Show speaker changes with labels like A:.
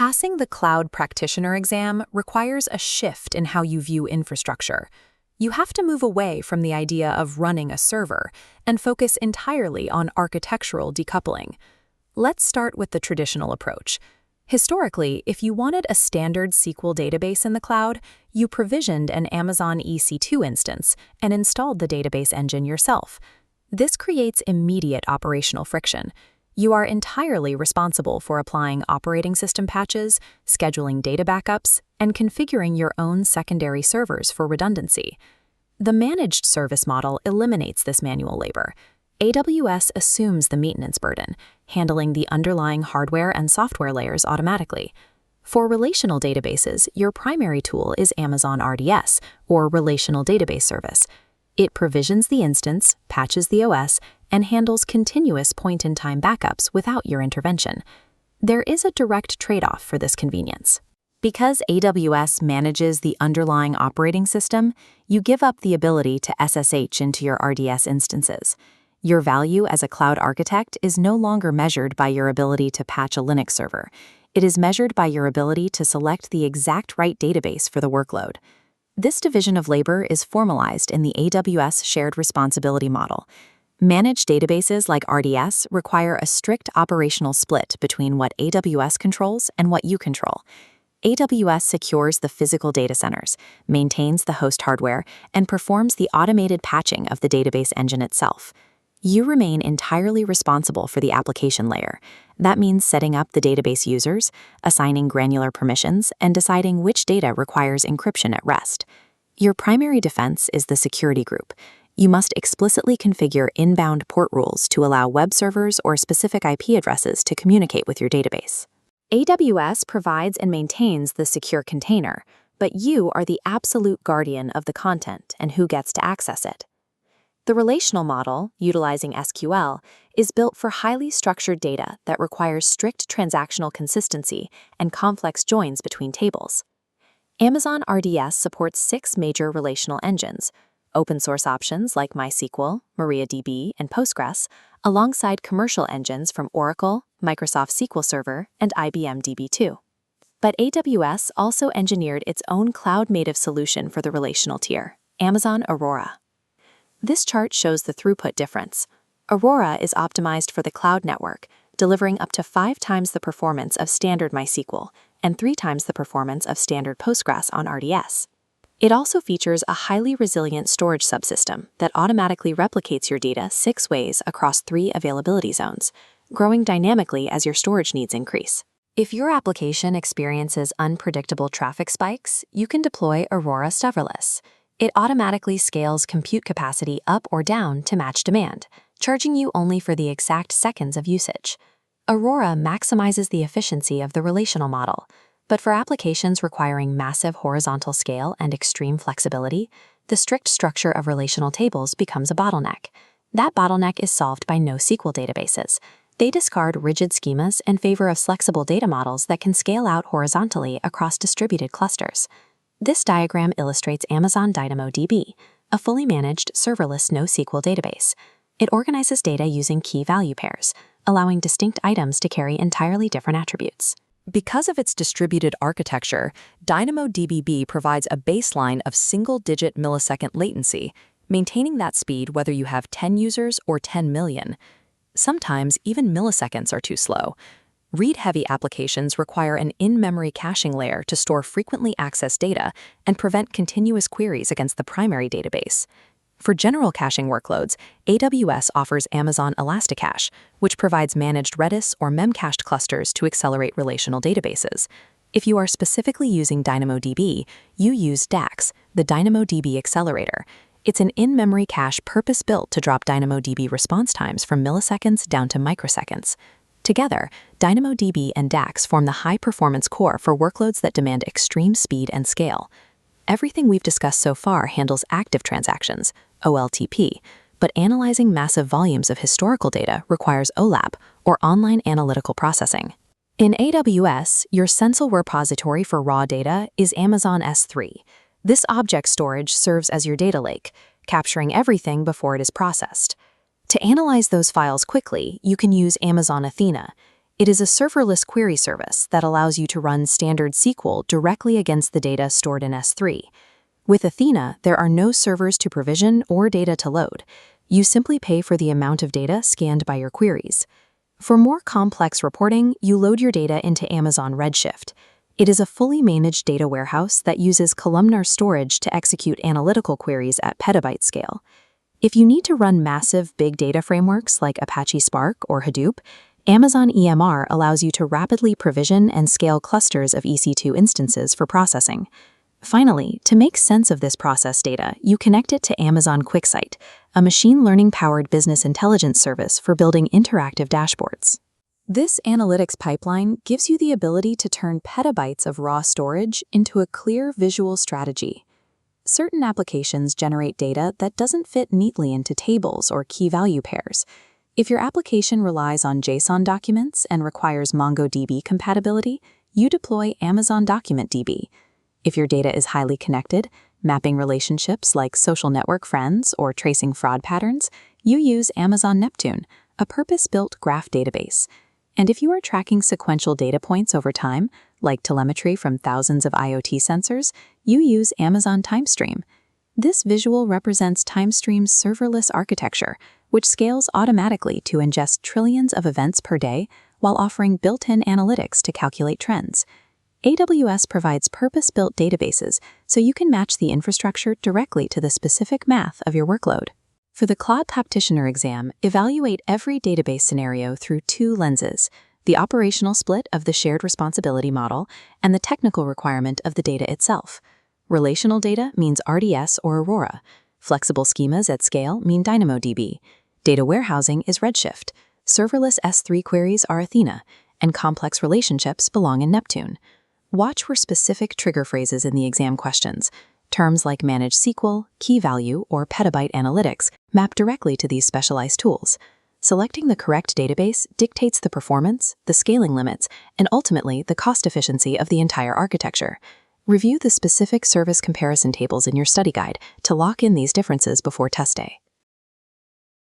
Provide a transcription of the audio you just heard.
A: Passing the Cloud Practitioner exam requires a shift in how you view infrastructure. You have to move away from the idea of running a server and focus entirely on architectural decoupling. Let's start with the traditional approach. Historically, if you wanted a standard SQL database in the cloud, you provisioned an Amazon EC2 instance and installed the database engine yourself. This creates immediate operational friction. You are entirely responsible for applying operating system patches, scheduling data backups, and configuring your own secondary servers for redundancy. The managed service model eliminates this manual labor. AWS assumes the maintenance burden, handling the underlying hardware and software layers automatically. For relational databases, your primary tool is Amazon RDS, or Relational Database Service. It provisions the instance, patches the OS, and handles continuous point-in-time backups without your intervention. There is a direct trade-off for this convenience. Because AWS manages the underlying operating system, you give up the ability to SSH into your RDS instances. Your value as a cloud architect is no longer measured by your ability to patch a Linux server. It is measured by your ability to select the exact right database for the workload. This division of labor is formalized in the AWS shared responsibility model. Managed databases like RDS require a strict operational split between what AWS controls and what you control. AWS secures the physical data centers, maintains the host hardware, and performs the automated patching of the database engine itself. You remain entirely responsible for the application layer. That means setting up the database users, assigning granular permissions, and deciding which data requires encryption at rest. Your primary defense is the security group. You must explicitly configure inbound port rules to allow web servers or specific IP addresses to communicate with your database. AWS provides and maintains the secure container, but you are the absolute guardian of the content and who gets to access it. The relational model, utilizing SQL, is built for highly structured data that requires strict transactional consistency and complex joins between tables. Amazon RDS supports 6 major relational engines, open-source options like MySQL, MariaDB, and Postgres, alongside commercial engines from Oracle, Microsoft SQL Server, and IBM DB2. But AWS also engineered its own cloud-native solution for the relational tier, Amazon Aurora. This chart shows the throughput difference. Aurora is optimized for the cloud network, delivering up to 5 times the performance of standard MySQL and 3 times the performance of standard Postgres on RDS. It also features a highly resilient storage subsystem that automatically replicates your data 6 ways across 3 availability zones, growing dynamically as your storage needs increase. If your application experiences unpredictable traffic spikes, you can deploy Aurora Serverless. It automatically scales compute capacity up or down to match demand, charging you only for the exact seconds of usage. Aurora maximizes the efficiency of the relational model, but for applications requiring massive horizontal scale and extreme flexibility, the strict structure of relational tables becomes a bottleneck. That bottleneck is solved by NoSQL databases. They discard rigid schemas in favor of flexible data models that can scale out horizontally across distributed clusters. This diagram illustrates Amazon DynamoDB, a fully managed serverless NoSQL database. It organizes data using key-value pairs, allowing distinct items to carry entirely different attributes. Because of its distributed architecture, DynamoDB provides a baseline of single-digit millisecond latency, maintaining that speed whether you have 10 users or 10 million. Sometimes even milliseconds are too slow. Read-heavy applications require an in-memory caching layer to store frequently accessed data and prevent continuous queries against the primary database. For general caching workloads, AWS offers Amazon Elasticache, which provides managed Redis or memcached clusters to accelerate relational databases. If you are specifically using DynamoDB, you use DAX, the DynamoDB Accelerator. It's an in-memory cache purpose-built to drop DynamoDB response times from milliseconds down to microseconds. Together, DynamoDB and DAX form the high-performance core for workloads that demand extreme speed and scale. Everything we've discussed so far handles active transactions, OLTP, but analyzing massive volumes of historical data requires OLAP, or online analytical processing. In AWS, your central repository for raw data is Amazon S3. This object storage serves as your data lake, capturing everything before it is processed. To analyze those files quickly, you can use Amazon Athena. It is a serverless query service that allows you to run standard SQL directly against the data stored in S3. With Athena, there are no servers to provision or data to load. You simply pay for the amount of data scanned by your queries. For more complex reporting, you load your data into Amazon Redshift. It is a fully managed data warehouse that uses columnar storage to execute analytical queries at petabyte scale. If you need to run massive big data frameworks like Apache Spark or Hadoop, Amazon EMR allows you to rapidly provision and scale clusters of EC2 instances for processing. Finally, to make sense of this process data, you connect it to Amazon QuickSight, a machine learning-powered business intelligence service for building interactive dashboards. This analytics pipeline gives you the ability to turn petabytes of raw storage into a clear visual strategy. Certain applications generate data that doesn't fit neatly into tables or key-value pairs. If your application relies on JSON documents and requires MongoDB compatibility, you deploy Amazon Document DB. If your data is highly connected, mapping relationships like social network friends or tracing fraud patterns, you use Amazon Neptune, a purpose-built graph database. And if you are tracking sequential data points over time, like telemetry from thousands of IoT sensors, you use Amazon TimeStream. This visual represents TimeStream's serverless architecture, which scales automatically to ingest trillions of events per day while offering built-in analytics to calculate trends. AWS provides purpose-built databases so you can match the infrastructure directly to the specific math of your workload. For the Cloud Practitioner exam, evaluate every database scenario through two lenses: the operational split of the shared responsibility model and the technical requirement of the data itself. Relational data means RDS or Aurora. Flexible schemas at scale mean DynamoDB. Data warehousing is Redshift. Serverless S3 queries are Athena, and complex relationships belong in Neptune. Watch for specific trigger phrases in the exam questions. Terms like managed SQL, key value, or petabyte analytics map directly to these specialized tools. Selecting the correct database dictates the performance, the scaling limits, and ultimately the cost efficiency of the entire architecture. Review the specific service comparison tables in your study guide to lock in these differences before test day.